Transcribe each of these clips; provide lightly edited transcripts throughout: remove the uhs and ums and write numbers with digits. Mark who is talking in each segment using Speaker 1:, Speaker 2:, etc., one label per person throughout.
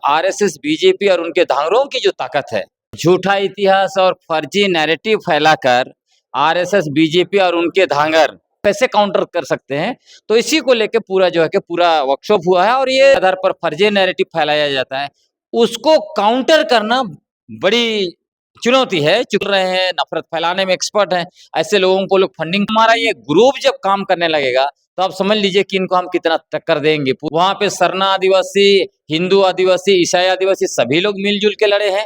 Speaker 1: RSS, BJP और उनके धांगरों की जो ताकत है, झूठा इतिहास और फर्जी नैरेटिव फैलाकर आरएसएस, बीजेपी और उनके धांगर कैसे काउंटर कर सकते हैं। तो इसी को लेके पूरा जो है कि पूरा वर्कशॉप हुआ है और ये आधार पर फर्जी नैरेटिव फैलाया जाता है, उसको काउंटर करना बड़ी चुनौती है। चुन रहे हैं, नफरत फैलाने में एक्सपर्ट हैं, ऐसे लोगों को लोग फंडिंग। हमारा ये ग्रुप जब काम करने लगेगा तो आप समझ लीजिए कि इनको हम कितना टक्कर देंगे। वहां पे सरना आदिवासी, हिंदू आदिवासी, ईसाई आदिवासी सभी लोग मिलजुल के लड़े हैं।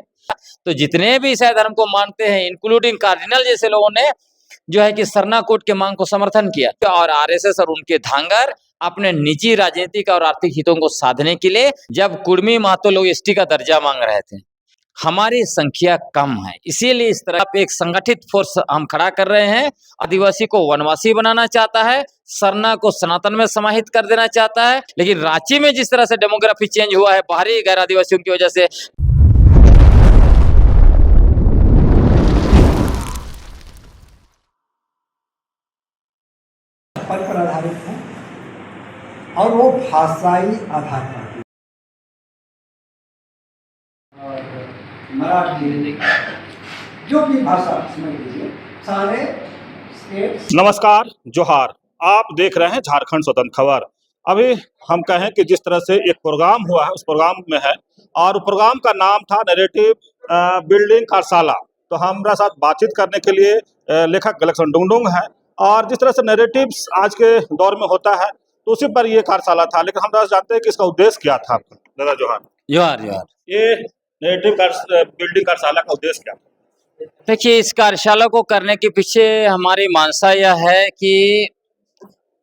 Speaker 1: तो जितने भी ईसाई धर्म को मानते हैं, इंक्लूडिंग कार्डिनल जैसे लोगों ने जो है कि सरना कोड के मांग को समर्थन किया। और आरएसएस और उनके धांगर अपने निजी राजनीतिक और आर्थिक हितों को साधने के लिए जब कुर्मी महतो लोग एसटी का दर्जा मांग रहे थे, हमारी संख्या कम है, इसीलिए इस तरह एक संगठित फोर्स हम खड़ा कर रहे हैं। आदिवासी को वनवासी बनाना चाहता है, सरना को सनातन में समाहित कर देना चाहता है, लेकिन रांची में जिस तरह से डेमोग्राफी चेंज हुआ है बाहरी गैर आदिवासियों की वजह से,
Speaker 2: पर आधारित है और वो भाषाई आधार पर मराठी जो भी भाषा समझ लीजिए सारे स्टेट।
Speaker 3: नमस्कार, जोहार। आप देख रहे हैं झारखंड स्वतंत्र खबर। अभी हम कहें कि जिस तरह से एक प्रोग्राम हुआ है उस प्रोग्राम में है और प्रोग्राम का नाम था नैरेटिव बिल्डिंग कार्यशाला। तो हमारे साथ बातचीत करने के लिए लेखक गलेक्सन डुंगडुंग है और जिस तरह से नैरेटिव्स आज के दौर में होता है तो उसी पर ये कार्यशाला था। लेकिन हम जानते हैं कि इसका उद्देश्य क्या था। दादा जोहार।
Speaker 1: जोहार जोहार।
Speaker 3: ये नैरेटिव बिल्डिंग कार्यशाला का उद्देश्य क्या था?
Speaker 1: देखिए, इस कार्यशाला को करने के पीछे हमारी मानसा यह है कि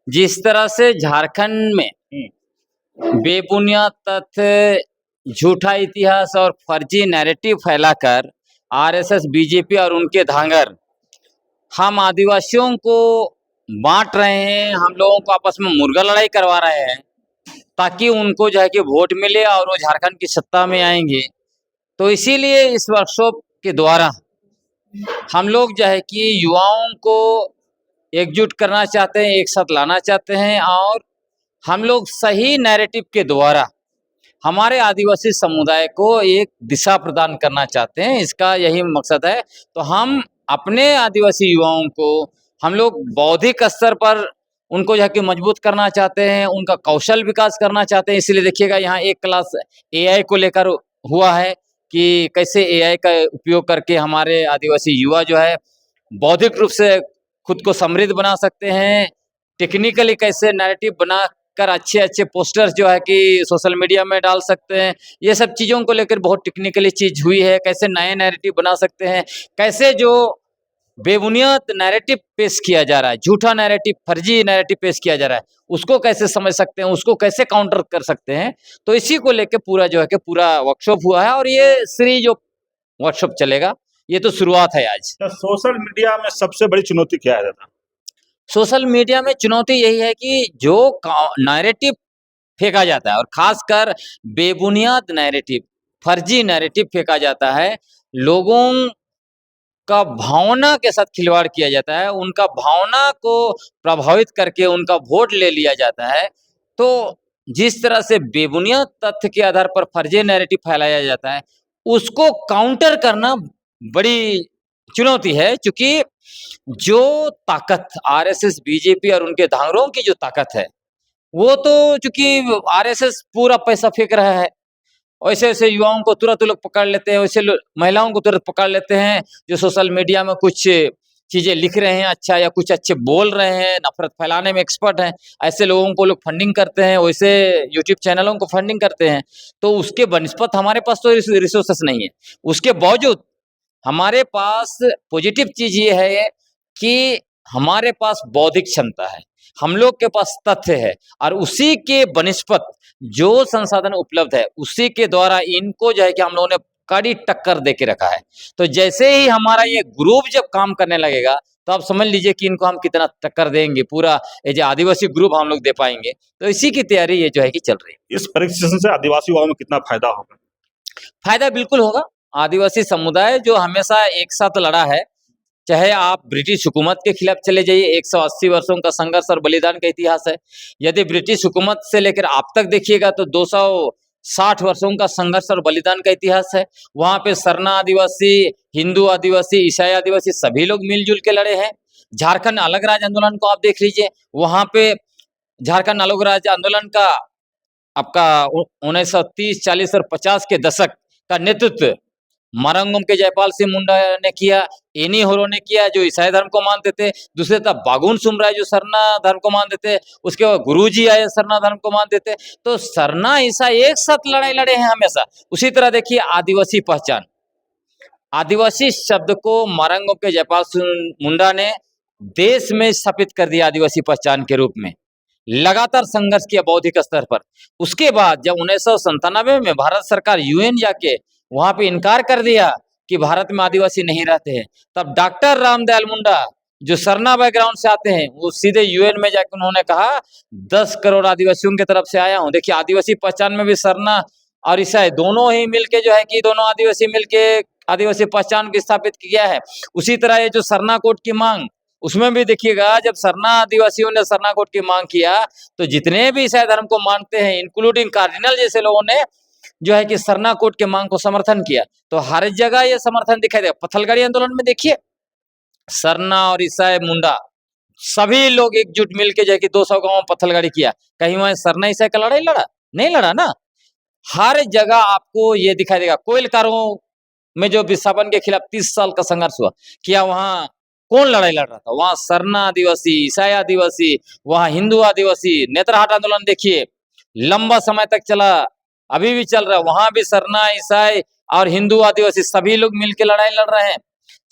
Speaker 1: जिस तरह से झारखंड में बेबुनियाद तथ्य, झूठा इतिहास और फर्जी नैरेटिव फैलाकर आरएसएस, बीजेपी और उनके धांगर हम आदिवासियों को बांट रहे हैं, हम लोगों को आपस में मुर्गा लड़ाई करवा रहे हैं ताकि उनको जो है कि वोट मिले और वो झारखंड की सत्ता में आएंगे। तो इसीलिए इस वर्कशॉप के द्वारा हम लोग जो है कि युवाओं को एकजुट करना चाहते हैं, एक साथ लाना चाहते हैं और हम लोग सही नैरेटिव के द्वारा हमारे आदिवासी समुदाय को एक दिशा प्रदान करना चाहते हैं। इसका यही मकसद है। तो हम अपने आदिवासी युवाओं को हम लोग बौद्धिक स्तर पर उनको जो है कि मजबूत करना चाहते हैं, उनका कौशल विकास करना चाहते हैं। इसलिए देखिएगा यहाँ एक क्लास एआई को लेकर हुआ है कि कैसे एआई का उपयोग करके हमारे आदिवासी युवा जो है बौद्धिक रूप से खुद को समृद्ध बना सकते हैं, टेक्निकली कैसे नैरेटिव बना कर अच्छे अच्छे पोस्टर्स जो है कि सोशल मीडिया में डाल सकते हैं। ये सब चीज़ों को लेकर बहुत टेक्निकली चीज हुई है। कैसे नए नैरेटिव बना सकते हैं, कैसे जो बेबुनियाद नैरेटिव पेश किया जा रहा है, झूठा नैरेटिव, फर्जी नैरेटिव पेश किया जा रहा है, उसको कैसे समझ सकते हैं, उसको कैसे काउंटर कर सकते हैं। तो इसी को लेके पूरा जो है कि पूरा वर्कशॉप हुआ है और ये सीरीज जो वर्कशॉप चलेगा, ये तो शुरुआत है आज।
Speaker 3: तो सोशल मीडिया में सबसे बड़ी चुनौती क्या है दादा?
Speaker 1: सोशल मीडिया में चुनौती यही है कि जो नैरेटिव फेंका जाता है और खासकर बेबुनियाद नैरेटिव, फर्जी नैरेटिव फेंका जाता है, लोगों का भावना के साथ खिलवाड़ किया जाता है, उनका भावना को प्रभावित करके उनका वोट ले लिया जाता है। तो जिस तरह से बेबुनियाद तथ्य के आधार पर फर्जी नैरेटिव फैलाया जाता है, उसको काउंटर करना बड़ी चुनौती है। क्योंकि जो ताकत आरएसएस, बीजेपी और उनके धांगरों की जो ताकत है, वो तो चूंकि आरएसएस पूरा पैसा फेंक रहा है, वैसे वैसे युवाओं को तुरंत लोग पकड़ लेते हैं, वैसे महिलाओं को तुरंत पकड़ लेते हैं जो सोशल मीडिया में कुछ चीजें लिख रहे हैं अच्छा या कुछ अच्छे बोल रहे हैं, नफरत फैलाने में एक्सपर्ट हैं, ऐसे लोगों को लोग फंडिंग करते हैं, वैसे यूट्यूब चैनलों को फंडिंग करते हैं। तो उसके बनस्पत हमारे पास तो रिसोर्सेस नहीं है। उसके बावजूद हमारे पास पॉजिटिव चीज ये है कि हमारे पास बौद्धिक क्षमता है, हम लोग के पास तथ्य है और उसी के बनस्पत जो संसाधन उपलब्ध है उसी के द्वारा इनको जो है कि हम लोगों ने कड़ी टक्कर दे के रखा है। तो जैसे ही हमारा ये ग्रुप जब काम करने लगेगा तो आप समझ लीजिए कि इनको हम कितना टक्कर देंगे, पूरा ये जो आदिवासी ग्रुप हम लोग दे पाएंगे। तो इसी की तैयारी ये जो है कि चल रही है।
Speaker 3: इस प्रशिक्षण से आदिवासी युवाओं में कितना फायदा होगा?
Speaker 1: फायदा बिल्कुल होगा। आदिवासी समुदाय जो हमेशा एक साथ लड़ा है, चाहे आप ब्रिटिश हुकूमत के खिलाफ चले जाइए, 180 वर्षों का संघर्ष और बलिदान का इतिहास है। यदि ब्रिटिश हुकूमत से लेकर आप तक देखिएगा तो 200 60 वर्षों का संघर्ष और बलिदान का इतिहास है। वहां पे सरना आदिवासी, हिंदू आदिवासी, ईसाई आदिवासी सभी लोग मिलजुल के लड़े हैं। झारखंड अलग राज्य आंदोलन को आप देख लीजिए, वहां पे झारखंड अलग राज्य आंदोलन का आपका 1930, 40 और 50 के दशक का नेतृत्व मरंगम के जयपाल सिंह मुंडा ने किया, एनी होरो ने किया जो ईसाई धर्म को मानते थे। दूसरे तरफ बागुन सुमराय जो सरना धर्म को मानते थे, उसके बाद गुरुजी आए सरना धर्म को मानते थे। तो सरना ईसाई एक साथ लड़ाई लड़े हैं हमेशा। उसी तरह देखिए आदिवासी पहचान, आदिवासी शब्द को मरंगम के जयपाल सिंह मुंडा ने देश में स्थापित कर दिया आदिवासी पहचान के रूप में, लगातार संघर्ष किया बौद्धिक स्तर पर। उसके बाद जब 1997 में भारत सरकार यूएन जाके वहां पे इनकार कर दिया कि भारत में आदिवासी नहीं रहते हैं, तब डॉक्टर रामदयाल मुंडा जो सरना बैकग्राउंड से आते हैं वो सीधे यूएन में जाकर उन्होंने कहा 10 करोड़ आदिवासियों की तरफ से आया हूं। देखिए आदिवासी पहचान में भी सरना और ईसाई दोनों ही मिलके जो है कि दोनों आदिवासी मिलके आदिवासी पहचान को स्थापित किया है। उसी तरह ये जो सरना कोड की मांग, उसमें भी देखिएगा जब सरना आदिवासियों ने सरना कोड की मांग किया तो जितने भी ईसाई धर्म को मानते हैं इंक्लूडिंग कार्डिनल जैसे लोगों ने जो है कि सरना कोड के मांग को समर्थन किया। तो हर जगह ये समर्थन दिखाई देगा। पत्थलगड़ी आंदोलन में देखिए सरना और ईसाई मुंडा सभी लोग एकजुट मिलके जो है कि 200 गांव में पत्थलगड़ी किया। कहीं वहां सरना ईसाई का लड़ाई लड़ा? नहीं लड़ा ना। हर जगह आपको ये दिखाई देगा। कोयलकारों में जो विस्थापन के खिलाफ 30 साल का संघर्ष हुआ, क्या वहां कौन लड़ाई लड़ रहा था? वहां सरना आदिवासी, ईसाई आदिवासी, वहां हिंदू आदिवासी। नेत्रहाट आंदोलन देखिए लंबा समय तक चला, अभी भी चल रहा है। वहां भी सरना, ईसाई और हिंदू आदिवासी सभी लोग मिलकर लड़ाई लड़ रहे हैं।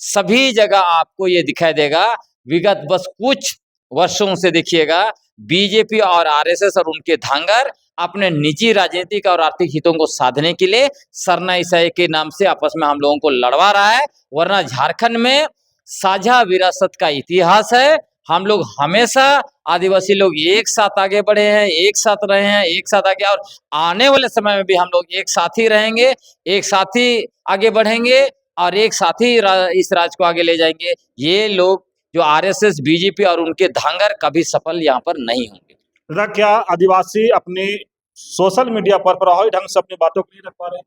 Speaker 1: सभी जगह आपको ये दिखाई देगा। विगत बस कुछ वर्षों से देखिएगा बीजेपी और आरएसएस और उनके धांगर अपने निजी राजनीतिक और आर्थिक हितों को साधने के लिए सरना ईसाई के नाम से आपस में हम लोगों को लड़वा रहा है। वरना झारखंड में साझा विरासत का इतिहास है। हम लोग हमेशा आदिवासी लोग एक साथ आगे बढ़े हैं, एक साथ रहे हैं, एक साथ आगे, और आने वाले समय में भी हम लोग एक साथ ही रहेंगे, एक साथ ही आगे बढ़ेंगे और एक साथ ही इस राज्य को आगे ले जाएंगे। ये लोग जो आरएसएस, बीजेपी और उनके धांगर कभी सफल यहाँ पर नहीं होंगे।
Speaker 3: दादा, क्या आदिवासी अपनी सोशल मीडिया पर प्रभावी ढंग से अपनी बातों को नहीं रख पा रहे हैं?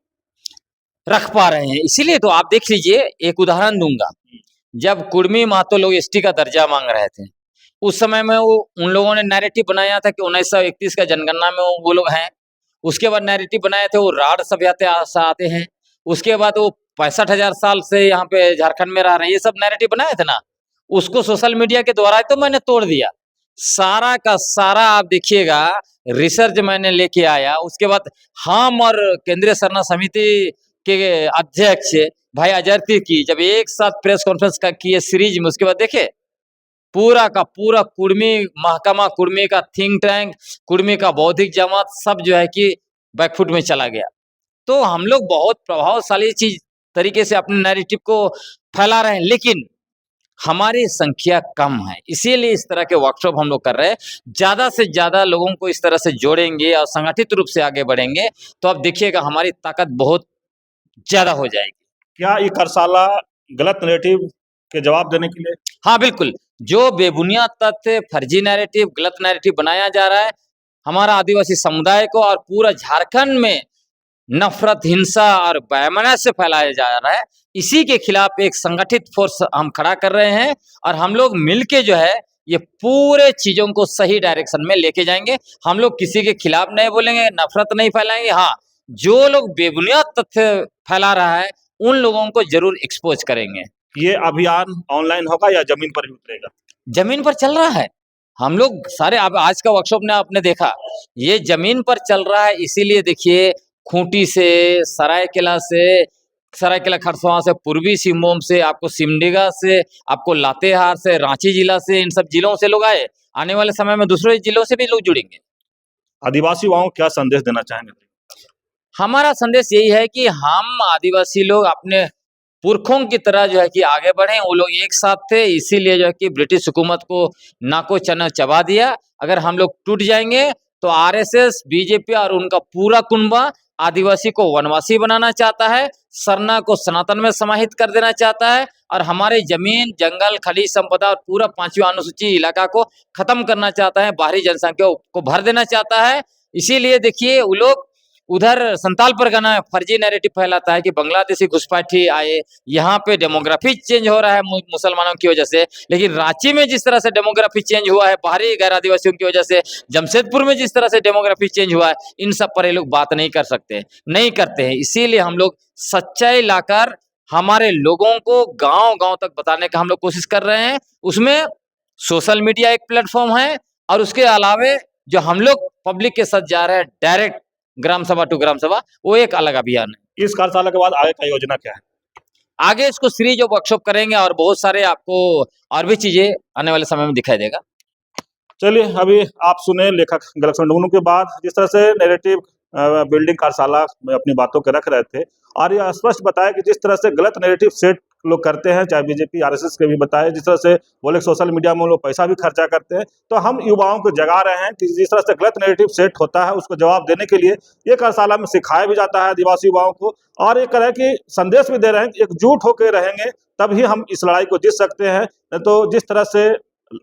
Speaker 1: रख पा रहे हैं, इसीलिए तो आप देख लीजिए। एक उदाहरण दूंगा, जब कुर्मी महतो लोग एसटी का दर्जा मांग रहे थे उस समय में वो उन लोगों ने नैरेटिव बनाया था कि 1931 का जनगणना में वो लोग हैं। उसके बाद नैरेटिव बनाए थे वो राढ़ सभ्यता से आते हैं। उसके बाद वो 65,000 साल से यहाँ पे झारखंड में रह रहे हैं। ये सब नैरेटिव बनाए थे ना, उसको सोशल मीडिया के द्वारा तो मैंने तोड़ दिया। सारा का सारा आप देखिएगा रिसर्च मैंने लेके आया। उसके बाद हम और केंद्रीय सरना समिति के अध्यक्ष भाई अजय की जब एक साथ प्रेस कॉन्फ्रेंस का किए सीरीज में, उसके बाद देखे पूरा का पूरा कुर्मी महकमा, कुर्मी का थिंक टैंक, कुर्मी का बौद्धिक जमात सब जो है कि बैकफुट में चला गया। तो हम लोग बहुत प्रभावशाली चीज तरीके से अपने नैरेटिव को फैला रहे हैं, लेकिन हमारी संख्या कम है। इसीलिए इस तरह के वर्कशॉप हम लोग कर रहे हैं। ज्यादा से ज्यादा लोगों को इस तरह से जोड़ेंगे और संगठित रूप से आगे बढ़ेंगे तो अब देखिएगा हमारी ताकत बहुत ज्यादा हो जाएगी।
Speaker 3: क्या ये कार्यशाला गलत नैरेटिव के जवाब देने के लिए?
Speaker 1: हाँ बिल्कुल, जो बेबुनियाद तथ्य, फर्जी नैरेटिव, गलत नैरेटिव बनाया जा रहा है हमारा आदिवासी समुदाय को और पूरा झारखंड में नफरत, हिंसा और वैमनस्य फैलाया जा रहा है, इसी के खिलाफ एक संगठित फोर्स हम खड़ा कर रहे हैं और हम लोग मिलके जो है ये पूरे चीजों को सही डायरेक्शन में लेके जाएंगे। हम लोग किसी के खिलाफ नहीं बोलेंगे, नफरत नहीं फैलाएंगे। हाँ, जो लोग बेबुनियाद तथ्य फैला रहा है उन लोगों को जरूर एक्सपोज करेंगे।
Speaker 3: ये अभियान ऑनलाइन होगा या जमीन पर भी उतरेगा?
Speaker 1: जमीन पर चल रहा है। हम लोग सारे, अब आज का वर्कशॉप ने आपने देखा ये जमीन पर चल रहा है। इसीलिए देखिए खूंटी से, सरायकेला से, सरायकेला खरसावां से, पूर्वी सिंहभूम से, आपको सिमडेगा से, आपको लातेहार से, रांची जिला से, इन सब जिलों से लोग आए। आने वाले समय में दूसरे जिलों से भी लोग जुड़ेंगे।
Speaker 3: आदिवासी युवाओं को क्या संदेश देना चाहेंगे?
Speaker 1: हमारा संदेश यही है कि हम आदिवासी लोग अपने पुरखों की तरह जो है कि आगे बढ़े। वो लोग एक साथ थे, इसीलिए जो है कि ब्रिटिश हुकूमत को नाको चना चबा दिया। अगर हम लोग टूट जाएंगे तो आरएसएस, बीजेपी और उनका पूरा कुनबा आदिवासी को वनवासी बनाना चाहता है, सरना को सनातन में समाहित कर देना चाहता है और हमारे जमीन, जंगल, खनिज संपदा और पूरा 5वीं अनुसूची इलाका को खत्म करना चाहता है, बाहरी जनसंख्या को भर देना चाहता है। इसीलिए देखिए वो लोग उधर संताल परगना में फर्जी नैरेटिव फैलाता है कि बांग्लादेशी घुसपैठी आए, यहाँ पे डेमोग्राफी चेंज हो रहा है मुसलमानों की वजह से। लेकिन रांची में जिस तरह से डेमोग्राफी चेंज हुआ है बाहरी गैर आदिवासियों की वजह से, जमशेदपुर में जिस तरह से डेमोग्राफी चेंज हुआ है, इन सब पर ये लोग बात नहीं कर सकते, नहीं करते हैं। इसीलिए हम लोग सच्चाई लाकर हमारे लोगों को गांव गांव तक बताने का हम लोग कोशिश कर रहे हैं। उसमें सोशल मीडिया एक प्लेटफॉर्म है, और उसके अलावे जो हम लोग पब्लिक के साथ जा रहे हैं डायरेक्ट ग्राम सभा टू ग्राम सभा, वो एक अलग अभियान है।
Speaker 3: इस कार्यशाला के बाद आगे का योजना क्या है?
Speaker 1: आगे इसको सीरीज ऑफ वर्कशॉप करेंगे और बहुत सारे आपको और भी चीजें आने वाले समय में दिखाई देगा।
Speaker 3: चलिए, अभी आप सुने लेखक गलत ढूंढने के बाद जिस तरह से नैरेटिव बिल्डिंग कार्यशाला में अपनी बातों के रख रहे थे, और यह स्पष्ट बताया कि जिस तरह से गलत नैरेटिव सेट लोग करते हैं, चाहे बीजेपी आरएसएस के भी बताए, जिस तरह से बोले सोशल मीडिया में लोग पैसा भी खर्चा करते हैं, तो हम युवाओं को जगा रहे हैं कि जिस तरह से गलत नैरेटिव सेट होता है उसको जवाब देने के लिए ये कार्यशाला में सिखाया भी जाता है आदिवासी युवाओं को, और एक तरह की संदेश भी दे रहे हैं कि एकजुट होकर रहेंगे तभी हम इस लड़ाई को जीत सकते हैं। तो जिस तरह से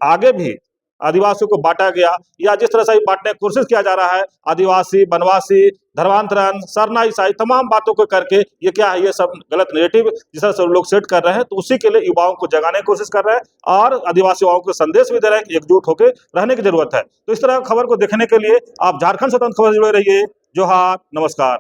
Speaker 3: आगे भी आदिवासियों को बांटा गया, या जिस तरह से बांटने की कोशिश किया जा रहा है, आदिवासी, वनवासी, धर्मांतरण, सरना ईसाई, तमाम बातों को करके ये क्या है, ये सब गलत नेगेटिव जिस तरह से लोग सेट कर रहे हैं, तो उसी के लिए युवाओं को जगाने की कोशिश कर रहे हैं और आदिवासी युवाओं को संदेश भी दे रहे हैं कि एकजुट होकर रहने की जरूरत है। तो इस तरह खबर को देखने के लिए आप झारखंड स्वतंत्र खबर से जुड़े रहिए। जोहार, नमस्कार।